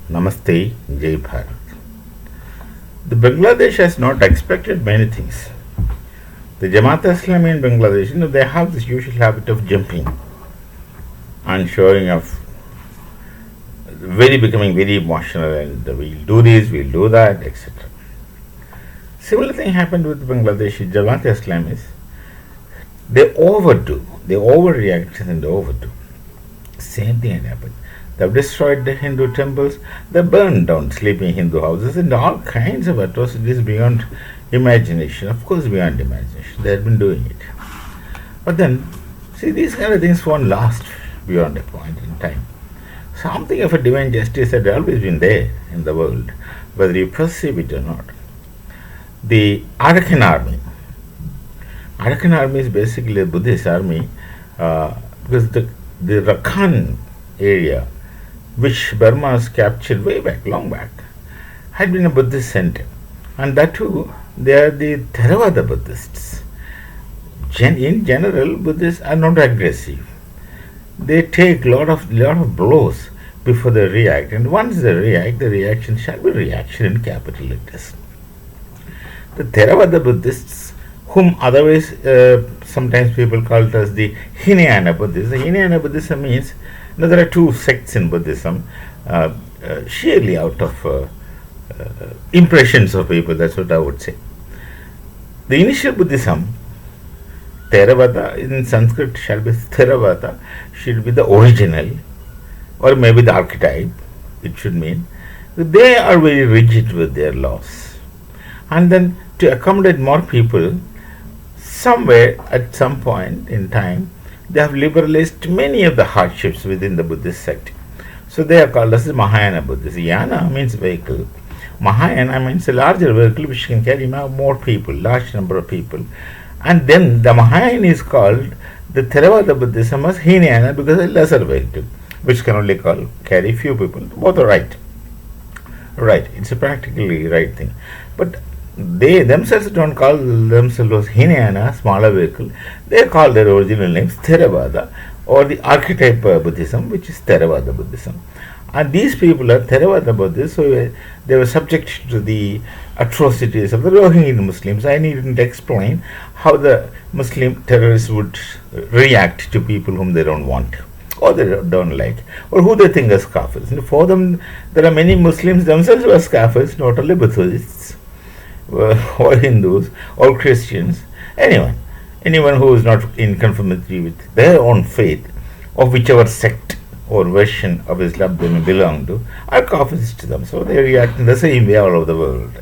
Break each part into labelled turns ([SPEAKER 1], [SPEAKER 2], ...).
[SPEAKER 1] Namaste, Jai Bharat. The Bangladesh has not expected many things. The Jamaat Islami in Bangladesh, they have this usual habit of jumping and showing off, becoming very emotional, and we'll do this, we'll do that, etc. Similar thing happened with Bangladeshi Jamaat Islamis. They overdo, they overreact and they overdo. Same thing had happened. They've destroyed the Hindu temples, they burned down sleeping Hindu houses, and all kinds of atrocities beyond imagination. Of course, beyond imagination. They had been doing it. But then, see, these kind of things won't last beyond a point in time. Something of a divine justice had always been there in the world, whether you perceive it or not. The Arakan Army. Arakan Army is basically a Buddhist army because the Arakan area, which Burma has captured way back, long back, had been a Buddhist center. And that too, they are the Theravada Buddhists. In general, Buddhists are not aggressive. They take lot of blows before they react. And once they react, the reaction shall be reaction in capital letters. The Theravada Buddhists, whom otherwise sometimes people call it as the Hinayana Buddhists. The Hinayana Buddhism means, there are two sects in Buddhism, sheerly out of impressions of people, that's what I would say. The initial Buddhism, Theravada, in Sanskrit shall be Theravada, should be the original, or maybe the archetype, it should mean. They are very rigid with their laws. And then to accommodate more people, somewhere at some point in time, they have liberalized many of the hardships within the Buddhist sect. So they are called as the Mahayana Buddhists. Yana means vehicle. Mahayana means a larger vehicle which can carry more people, large number of people. And then the Mahayana is called the Theravada Buddhism as Hinayana because a lesser vehicle, which can only carry few people. Both are right. Right, it's a practically right thing. But they themselves don't call themselves Hinayana, smaller vehicle. They call their original names Theravada, or the archetype Buddhism, which is Theravada Buddhism. And these people are Theravada Buddhists, so they were subject to the atrocities of the Rohingya Muslims. I needn't explain how the Muslim terrorists would react to people whom they don't want, or they don't like, or who they think are Kafirs. And for them, there are many Muslims themselves who are Kafirs, not only Buddhists, or Hindus, or Christians, anyone who is not in conformity with their own faith, of whichever sect or version of Islam they may belong to, are Kafirs to them. So they react in the same way all over the world.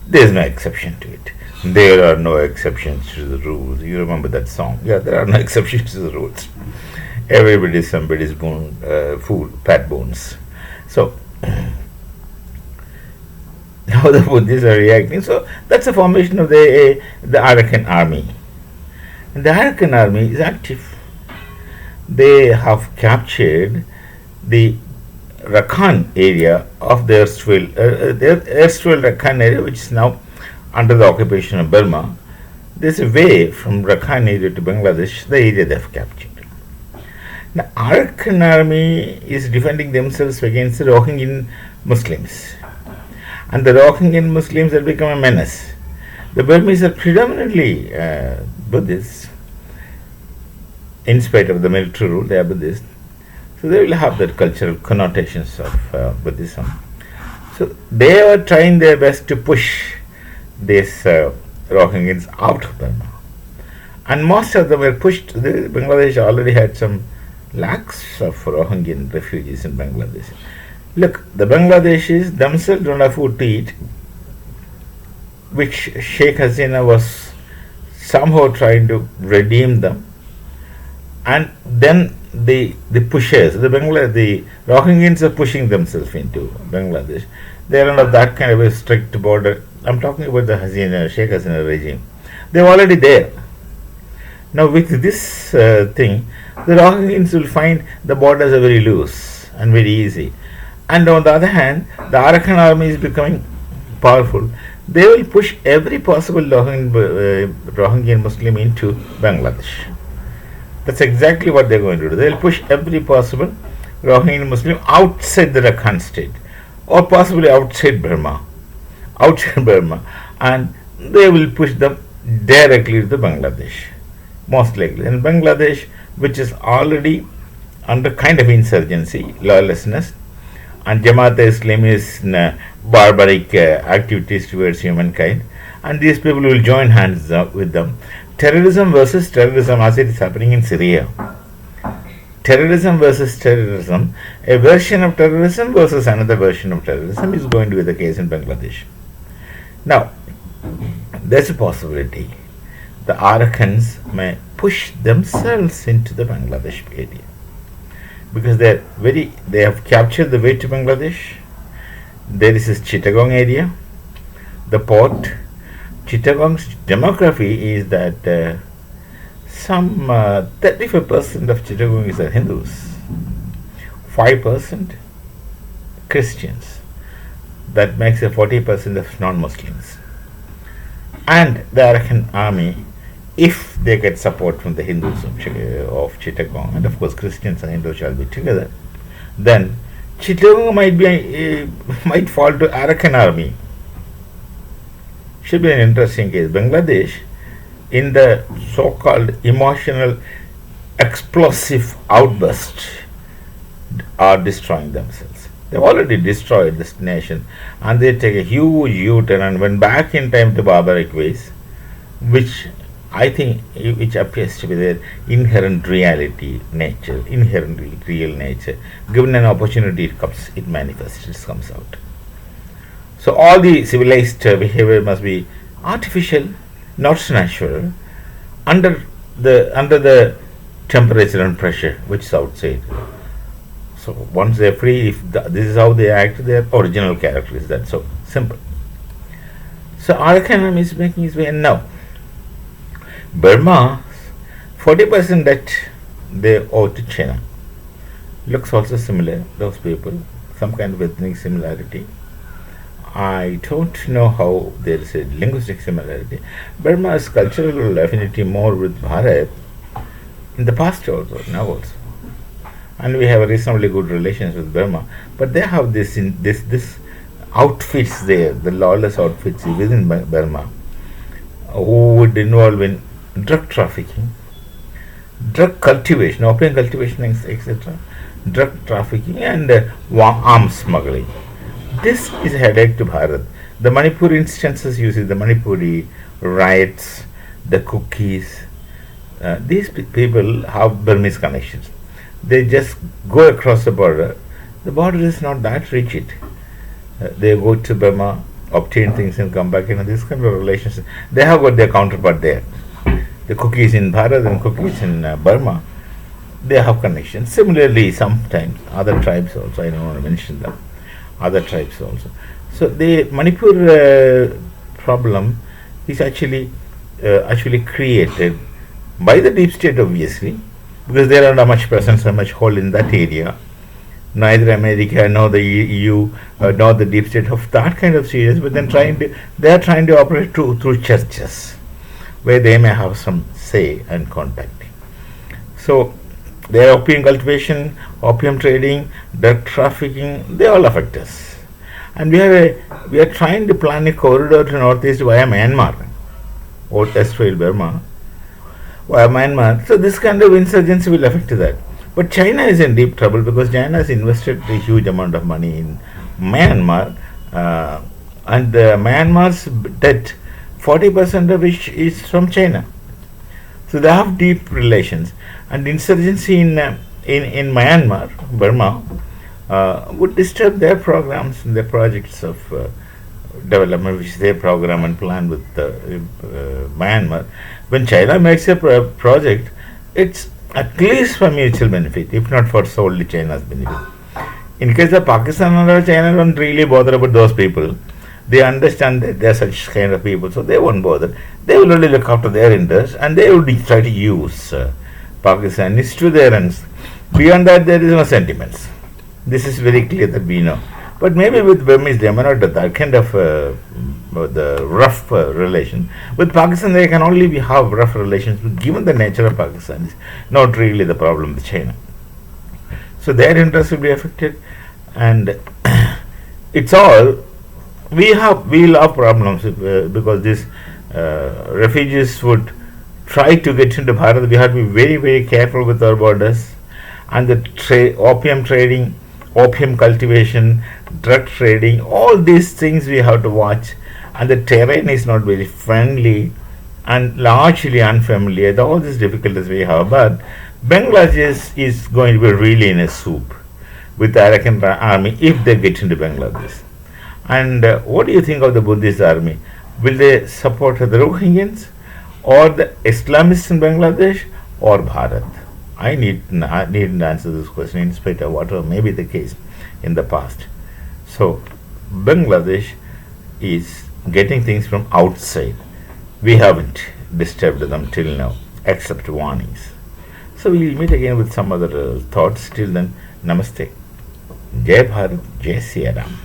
[SPEAKER 1] There is no exception to it. There are no exceptions to the rules. You remember that song? Yeah, there are no exceptions to the rules. Everybody is somebody's fool, fat bones. So, now the Buddhists are reacting. So that's a formation of the Arakan Army. And the Arakan Army is active. They have captured the Rakhine area of the erstwhile Rakhine area, which is now under the occupation of Burma. There's a way from Rakhine area to Bangladesh, the area they have captured. The Arakan Army is defending themselves against the Rohingya Muslims. And the Rohingya Muslims have become a menace. The Burmese are predominantly Buddhists. In spite of the military rule, they are Buddhists. So they will have that cultural connotations of Buddhism. So they are trying their best to push these Rohingyans out of Burma. And most of them were pushed. Bangladesh already had some lakhs of Rohingya refugees in Bangladesh. Look, the Bangladeshis themselves don't have food to eat, which Sheikh Hasina was somehow trying to redeem them. And then the pushers, the Rohingyans are pushing themselves into Bangladesh. They are under that kind of a strict border. I'm talking about the Sheikh Hasina regime. They're already there. Now with this thing, the Rohingyans will find the borders are very loose and very easy. And on the other hand, the Arakan Army is becoming powerful. They will push every possible Rohingya Muslim into Bangladesh. That's exactly what they're going to do. They'll push every possible Rohingya Muslim outside the Rakhine state, or possibly outside Burma, and they will push them directly to the Bangladesh, most likely. And Bangladesh, which is already under kind of insurgency, lawlessness, and Jamaat-e-Islam is barbaric activities towards humankind, and these people will join hands with them. Terrorism versus terrorism, as it is happening in Syria. Terrorism versus terrorism, a version of terrorism versus another version of terrorism is going to be the case in Bangladesh. Now, there's a possibility the Arakans may push themselves into the Bangladesh area because they have captured the way to Bangladesh. There is this Chittagong area, the port. Chittagong's demography is that some 35% of Chittagong is Hindus, 5% Christians. That makes a 40% of non-Muslims. And the Arakan Army, if they get support from the Hindus of Chittagong, and of course Christians and Hindus shall be together, then Chittagong might fall to Arakan Army. Should be an interesting case. Bangladesh, in the so-called emotional explosive outburst, are destroying themselves. They've already destroyed this nation, and they take a huge U-turn and went back in time to barbaric ways, which I think which appears to be their inherent reality, nature, inherently real nature. Given an opportunity, it manifests, it comes out. So all the civilized behavior must be artificial, not natural, under the temperature and pressure which is outside. So once they're free, if this is how they act, their original character is that. So simple. So Arakan Army is making its way, and now Burma, 40% that they owe to China. Looks also similar, those people, some kind of ethnic similarity. I don't know how there is a linguistic similarity. Burma's cultural affinity more with Bharat in the past also, now also. And we have a reasonably good relations with Burma. But they have this outfits there, the lawless outfits within Burma, who would involve in drug trafficking, drug cultivation, opium cultivation, etc., drug trafficking, and arms smuggling. This is a headache to Bharat. The Manipur instances you see, the Manipuri riots, the cookies, these people have Burmese connections. They just go across the border. The border is not that rigid. They go to Burma, obtain things and come back. This kind of relations. They have got their counterpart there. The cookies in Bharat and cookies in Burma, they have connections. Similarly, sometimes other tribes also, I don't want to mention them, other tribes also. So the Manipur problem is actually created by the deep state, obviously, because there are not much presence and much hold in that area. Neither America nor the EU nor the deep state of that kind of serious, but then they are trying to operate through churches, where they may have some say and contact. So their opium cultivation, opium trading, drug trafficking, they all affect us. And we are trying to plan a corridor to northeast via Myanmar, or erstwhile Burma, via Myanmar. So this kind of insurgency will affect that. But China is in deep trouble because China has invested a huge amount of money in Myanmar, and Myanmar's debt, 40% of which is from China. So they have deep relations, and insurgency in Myanmar, Burma, would disturb their programs and their projects of development, which they program and plan with Myanmar. When China makes a project, it's at least for mutual benefit, if not for solely China's benefit. In case of Pakistan and China don't really bother about those people. They understand that they are such kind of people, so they won't bother. They will only look after their interests, and they will try to use Pakistanis to their ends. Beyond that, there is no sentiments. This is very clear that we know. But maybe with Burmese, they may not have that kind of the rough relation. With Pakistan, they can only have rough relations, but given the nature of Pakistan, is not really the problem with China. So their interests will be affected, and it's all we'll have problems because these refugees would try to get into Bharat. We have to be very, very careful with our borders, and the opium trading, opium cultivation, drug trading, all these things we have to watch. And the terrain is not very friendly and largely unfamiliar. All these difficulties we have, but Bangladesh is going to be really in a soup with the Arakan Army if they get into Bangladesh. And what do you think of the Buddhist army? Will they support the Rohingyans or the Islamists in Bangladesh or Bharat? I need to answer this question in spite of whatever may be the case in the past. So, Bangladesh is getting things from outside. We haven't disturbed them till now, except warnings. So, we will meet again with some other thoughts. Till then, Namaste. Jai Bharat, Jai Siya Ram.